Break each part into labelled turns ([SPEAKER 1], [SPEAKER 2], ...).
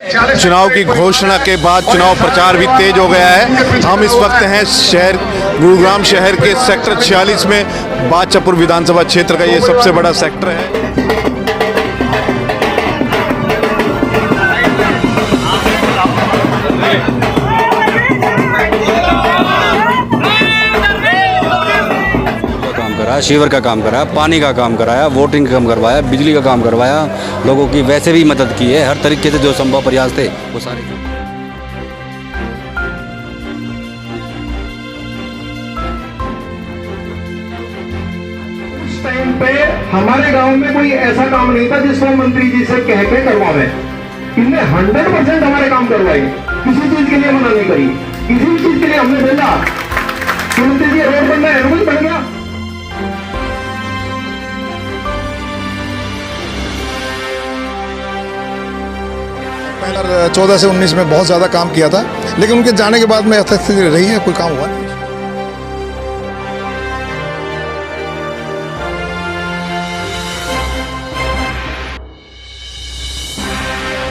[SPEAKER 1] चुनाव की घोषणा के बाद चुनाव प्रचार भी तेज हो गया है। हम इस वक्त हैं शहर गुरुग्राम शहर के सेक्टर 46 में। बादशाहपुर विधानसभा क्षेत्र का ये सबसे बड़ा सेक्टर है।
[SPEAKER 2] शीवर का काम कराया, पानी का काम कराया, वोटिंग का काम करवाया, बिजली का काम करवाया, लोगों की वैसे भी मदद की है। हर तरीके से जो संभव प्रयास थे वो सारे।
[SPEAKER 3] उस टाइम पे हमारे गांव में कोई ऐसा काम नहीं था जिसको मंत्री जी से कह के करवावे। इनने 100% हमारे काम करवाए, किसी चीज के लिए मना नहीं करी। किसी भी चीज के लिए हमने बोला कि मंत्री जी रोड बनना है, रोड बन गया।
[SPEAKER 4] 14 से 19 में बहुत ज़्यादा काम किया था, लेकिन उनके जाने के बाद में यथास्थिति रही है, कोई काम हुआ नहीं।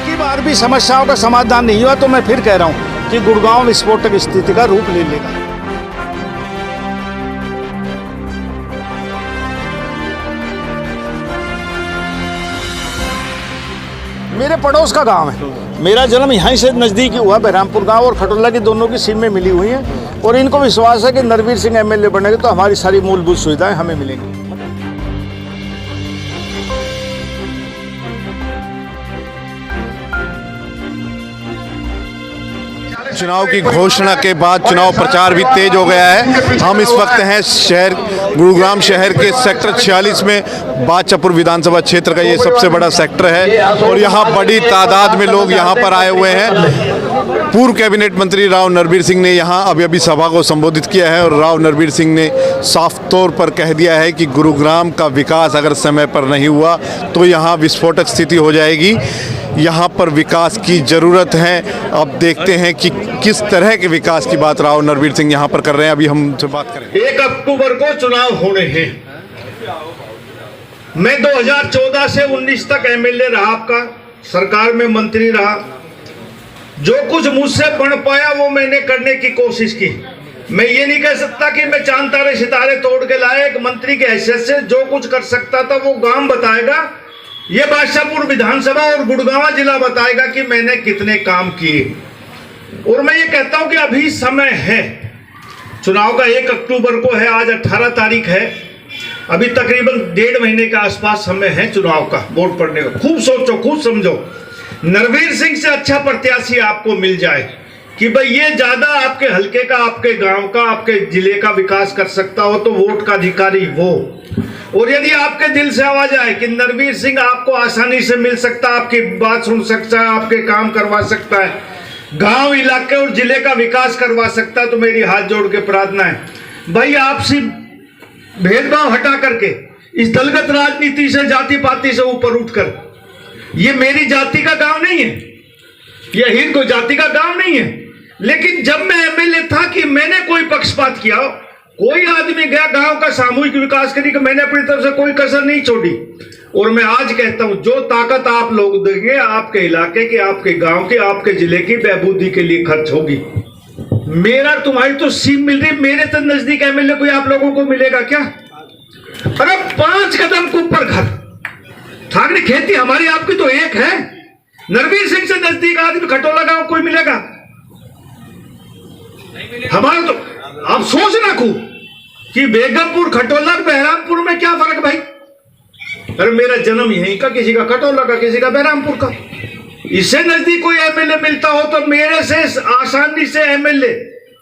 [SPEAKER 5] की बार भी समस्याओं का समाधान नहीं हुआ तो मैं फिर कह रहा हूं कि गुड़गांव विस्फोटक स्थिति का रूप ले लेगा। मेरे पड़ोस का गांव है, मेरा जन्म यहीं से नज़दीक ही हुआ। बहरामपुर गांव और खटोला की दोनों की सीमें मिली हुई हैं और इनको विश्वास है कि नरवीर सिंह एमएलए बनेंगे तो हमारी सारी मूलभूत सुविधाएं हमें मिलेंगी।
[SPEAKER 1] चुनाव की घोषणा के बाद चुनाव प्रचार भी तेज हो गया है। हम इस वक्त हैं शहर गुरुग्राम शहर के सेक्टर 46 में। बादशाहपुर विधानसभा क्षेत्र का ये सबसे बड़ा सेक्टर है और यहाँ बड़ी तादाद में लोग यहाँ पर आए हुए हैं। पूर्व कैबिनेट मंत्री राव नरवीर सिंह ने यहाँ अभी सभा को संबोधित किया है और राव नरवीर सिंह ने साफ तौर पर कह दिया है कि गुरुग्राम का विकास अगर समय पर नहीं हुआ तो यहाँ विस्फोटक स्थिति हो जाएगी। यहाँ पर विकास की ज़रूरत है। अब देखते हैं कि किस तरह के विकास की बात राव नरवीर सिंह यहाँ पर कर रहे हैं। अभी हम से बात करें।
[SPEAKER 3] 1 अक्टूबर को चुनाव होने हैं। मैं 2014 से 19 तक एमएलए रहा, आपका सरकार में मंत्री रहा। जो कुछ मुझसे बन पाया वो मैंने करने की कोशिश की। मैं ये नहीं कह सकता कि मैं चांद तारे सितारे तोड़ के लाया। एक मंत्री के हैसियत से जो कुछ कर सकता था वो गांव बताएगा, ये बादशाहपुर विधानसभा और गुड़गांव जिला बताएगा कि मैंने कितने काम किए। और मैं ये कहता हूं कि अभी समय है चुनाव का। 1 अक्टूबर को है, आज 18 तारीख है। अभी तकरीबन 1.5 महीने के आसपास समय है चुनाव का, वोट पड़ने का। खूब सोचो, खूब समझो। नरवीर सिंह से अच्छा प्रत्याशी आपको मिल जाए कि भाई ये ज्यादा आपके हलके का, आपके गांव का, आपके जिले का विकास कर सकता हो तो वोट का अधिकारी वो। और यदि आपके दिल से आवाज आए कि नरवीर सिंह आपको आसानी से मिल सकता, आपकी बात सुन सकता है, आपके काम करवा सकता है, गांव इलाके और जिले का विकास करवा सकता है, तो मेरी हाथ जोड़ के प्रार्थना है भाई आपसी भेदभाव हटा करके इस दलगत राजनीति से, जाति पाति से ऊपर उठकर, ये मेरी जाति का गांव नहीं है, ये हिंद कोई जाति का गांव नहीं है। लेकिन जब मैं एमएलए था कि मैंने कोई पक्षपात किया, कोई आदमी गया गांव का सामूहिक विकास करने का, मैंने अपनी तरफ से कोई कसर नहीं छोड़ी। और मैं आज कहता हूं जो ताकत आप लोग देंगे आपके इलाके की, आपके गांव की, आपके जिले की बहबूदी के लिए खर्च होगी। मेरा तुम्हारी तो सीम मिल रही, मेरे तो नजदीक एमएलए कोई आप लोगों को मिलेगा क्या? अरे 5 कदम के ऊपर घर, ठाकरे खेती हमारी आपकी तो एक है। नरवीर सिंह से नजदीक आदमी खटोला गांव कोई मिलेगा हमारा? तो आप सोच रखो कि बेगमपुर, खटोला, बहरामपुर में क्या फर्क भाई? अरे मेरा जन्म यहीं का, किसी का खटोला का, किसी का बहरामपुर का। इससे नजदीक कोई एमएलए मिलता हो तो मेरे से आसानी से एमएलए,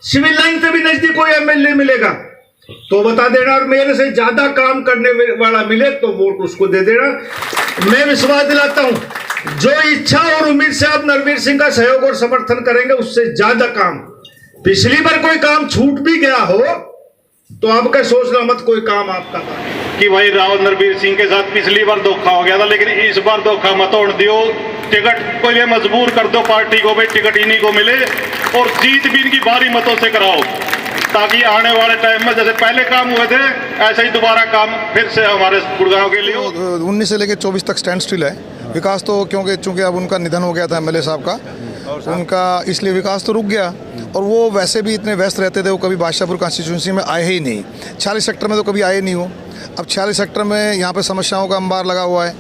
[SPEAKER 3] सिविल लाइन से भी नजदीक कोई एमएलए मिलेगा तो बता देना। और मेरे से ज्यादा काम करने वाला मिले तो वोट उसको दे देना। मैं विश्वास दिलाता हूं जो इच्छा और उम्मीद से आप नरवीर सिंह का सहयोग और समर्थन करेंगे उससे ज्यादा काम। पिछली बार कोई काम छूट भी गया हो तो आपका सोचना मत कोई काम आपका था कि भाई राव नरवीर सिंह के साथ पिछली बार धोखा हो गया था, लेकिन इस बार धोखा मत होने दियो। टिकट को ये मजबूर कर दो पार्टी को, भाई टिकट इन्हीं को मिले और जीत भी इनकी भारी मतों से कराओ, ताकि आने वाले टाइम में जैसे पहले काम हुए थे ऐसे ही दोबारा काम फिर से हमारे गुड़गांव के लिए।
[SPEAKER 4] 19 से लेकर 24 तक स्टैंड स्टिल है। विकास तो क्योंकि चूंकि अब उनका निधन हो गया था एमएलए साहब का, उनका इसलिए विकास तो रुक गया। और वो वैसे भी इतने व्यस्त रहते थे, वो कभी बादशाहपुर कॉन्स्टिट्यूंसी में आए ही नहीं। 46 सेक्टर में तो कभी आए नहीं हो। अब 46 सेक्टर में यहाँ पे समस्याओं का अंबार लगा हुआ है।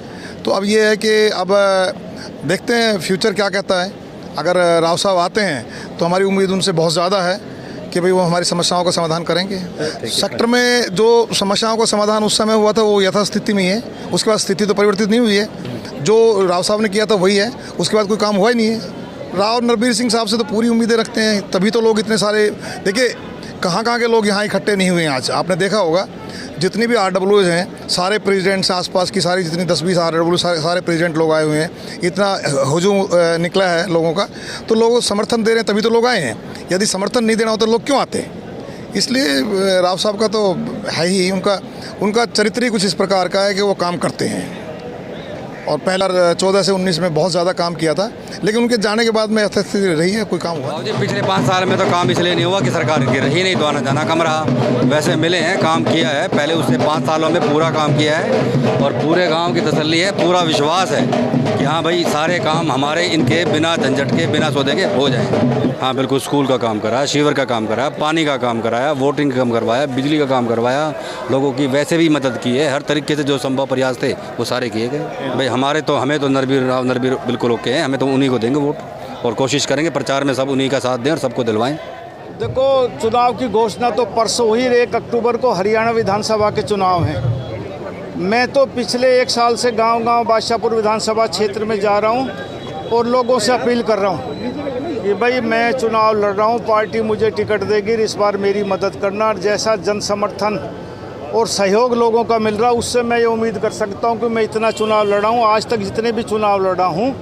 [SPEAKER 4] तो अब ये है कि अब देखते हैं फ्यूचर क्या कहता है। अगर राव साहब आते हैं तो हमारी उम्मीद उनसे बहुत ज़्यादा है कि भाई वो हमारी समस्याओं का समाधान करेंगे। सेक्टर में जो समस्याओं का समाधान उस समय हुआ था वो यथास्थिति में ही है। उसके बाद स्थिति तो परिवर्तित नहीं हुई है। जो राव साहब ने किया था वही है, उसके बाद कोई काम हुआ ही नहीं है। राव नरबीर सिंह साहब से तो पूरी उम्मीदें रखते हैं, तभी तो लोग इतने सारे, देखिए कहाँ के लोग यहाँ इकट्ठे नहीं हुए हैं। आज आपने देखा होगा जितनी भी RWs हैं, सारे प्रेसिडेंट्स आसपास की सारी जितनी 10-20 RW सारे प्रेसिडेंट लोग आए हुए हैं। इतना हुजूम निकला है लोगों का, तो लोग समर्थन दे रहे हैं तभी तो लोग आए हैं। यदि समर्थन नहीं देना होता तो लोग क्यों आते हैं? इसलिए राव साहब का तो है ही, उनका चरित्र ही कुछ इस प्रकार का है कि वो काम करते हैं। और पहला 14 से 19 में बहुत ज़्यादा काम किया था, लेकिन उनके जाने के बाद में यथास्थिति रही है, कोई काम हुआ।
[SPEAKER 2] जी पिछले 5 साल में तो काम इसलिए नहीं हुआ कि सरकार की रही नहीं, तो आना जाना कम रहा। वैसे मिले हैं, काम किया है, पहले उससे 5 सालों में पूरा काम किया है और पूरे गांव की तसल्ली है, पूरा विश्वास है कि हाँ भाई सारे काम हमारे इनके बिना झंझट के, बिना सौदे के हो जाएँ। हाँ बिल्कुल, स्कूल का काम कराया, सीवर का काम कराया, पानी का काम कराया, वोटिंग का काम करवाया, बिजली का काम करवाया, लोगों की वैसे भी मदद की है। हर तरीके से जो संभव प्रयास थे वो सारे किए गए। भाई हमें तो नरबीर बिल्कुल ओके हैं, हमें तो उन्हीं को देंगे वोट और कोशिश करेंगे प्रचार में सब उन्हीं का साथ दें और सबको दिलवाएं।
[SPEAKER 5] देखो, चुनाव की घोषणा तो परसों हुई, 1 अक्टूबर को हरियाणा विधानसभा के चुनाव हैं। मैं तो पिछले 1 साल से गांव-गांव बादशाहपुर विधानसभा क्षेत्र में जा रहा हूं और लोगों से अपील कर रहा हूं कि भाई मैं चुनाव लड़ रहा हूं, पार्टी मुझे टिकट देगी, इस बार मेरी मदद करना। और जैसा जन समर्थन और सहयोग लोगों का मिल रहा, उससे मैं ये उम्मीद कर सकता हूं कि मैं इतना चुनाव लड़ा हूं, आज तक जितने भी चुनाव लड़ा हूं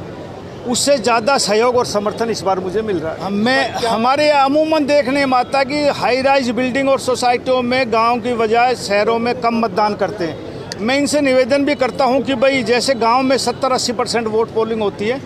[SPEAKER 5] उससे ज़्यादा सहयोग और समर्थन इस बार मुझे मिल रहा है। हमारे अमूमन देखने में आता कि हाई राइज बिल्डिंग और सोसाइटियों में गांव की बजाय शहरों में कम मतदान करते हैं। मैं इनसे निवेदन भी करता हूं कि भाई जैसे गांव में 70-80% वोट पोलिंग होती है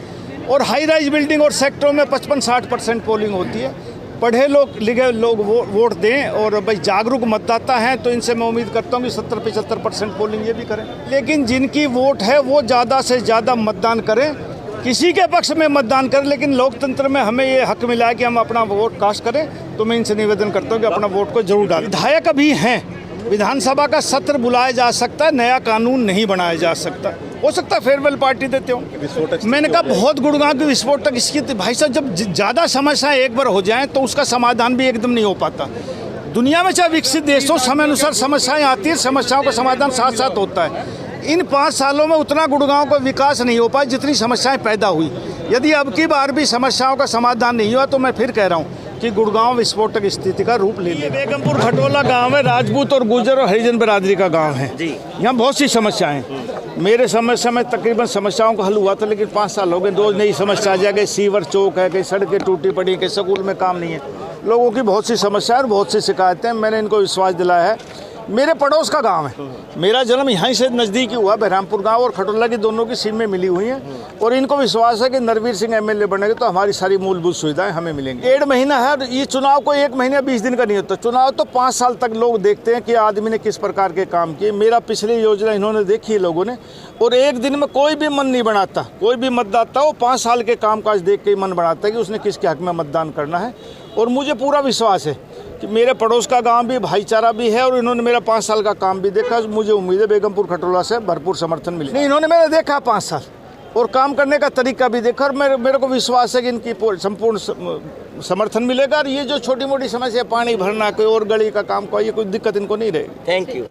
[SPEAKER 5] और हाई राइज बिल्डिंग और सेक्टरों में 55-60% पोलिंग होती है, पढ़े लोग लिखे लोग वोट दें और भाई जागरूक मतदाता हैं, तो इनसे मैं उम्मीद करता हूं कि 70-75% पोलिंग ये भी करें। लेकिन जिनकी वोट है वो ज़्यादा से ज़्यादा मतदान करें, किसी के पक्ष में मतदान करें, लेकिन लोकतंत्र में हमें ये हक मिला है कि हम अपना वोट कास्ट करें। तो मैं इनसे निवेदन करता हूं कि अपना वोट को जरूर डालें। विधायक अभी हैं, विधानसभा का सत्र बुलाया जा सकता है, नया कानून नहीं बनाया जा सकता। हो सकता है फेयरवेल पार्टी देते हो। मैंने कहा बहुत गुड़गांव की विस्फोटक इसकी, भाई साहब जब ज़्यादा समस्याएं एक बार हो जाएं तो उसका समाधान भी एकदम नहीं हो पाता। दुनिया में चाहे विकसित देश हो, समय अनुसार समस्याएं आती है, समस्याओं का समाधान साथ साथ होता है। इन 5 सालों में उतना गुड़गांव का विकास नहीं हो पाया जितनी समस्याएं पैदा हुई। यदि अब की बार भी समस्याओं का समाधान नहीं हुआ तो मैं फिर कह रहा हूँ कि गुड़गांव विस्फोटक स्थिति का रूप ले ले। बेगमपुर खटोला गांव है, राजपूत और गुर्जर और हरिजन बिरादरी का गांव है। यहाँ बहुत सी समस्याएं हैं। मेरे समय में तकरीबन समस्याओं का हल हुआ था, लेकिन 5 साल हो गए, 2 नई समस्या आ जाए। सीवर चौक है, कहीं सड़कें टूटी पड़ी, कहीं स्कूल में काम नहीं है। लोगों की बहुत सी समस्याएं और बहुत सी शिकायतें। मैंने इनको विश्वास दिलाया है। मेरे पड़ोस का गांव है, मेरा जन्म यहीं से नज़दीक ही हुआ। बहरामपुर गांव और खटोला की दोनों की सीमें मिली हुई हैं और इनको विश्वास है कि नरबीर सिंह एमएलए बनेंगे तो हमारी सारी मूलभूत सुविधाएं हमें मिलेंगी। 1.5 महीना है, ये चुनाव को 1 महीना 20 दिन का नहीं होता। चुनाव तो 5 साल तक लोग देखते हैं कि आदमी ने किस प्रकार के काम किए। मेरा पिछली योजना इन्होंने देखी है लोगों ने, और 1 दिन में कोई भी मन नहीं बनाता। कोई भी मतदाता हो 5 साल के कामकाज देख के ही मन बनाता है कि उसने किसके हक में मतदान करना है। और मुझे पूरा विश्वास है कि मेरे पड़ोस का गांव भी भाईचारा भी है और इन्होंने मेरा 5 साल का काम भी देखा। मुझे उम्मीद है बेगमपुर खटोला से भरपूर समर्थन मिले। नहीं, इन्होंने मैंने देखा 5 साल और काम करने का तरीका भी देखा और मेरे को विश्वास है कि इनकी संपूर्ण समर्थन मिलेगा। और ये जो छोटी मोटी समस्या, पानी भरना, कोई और गली का काम, कोई ये कोई दिक्कत इनको नहीं रहेगी।
[SPEAKER 6] Thank you.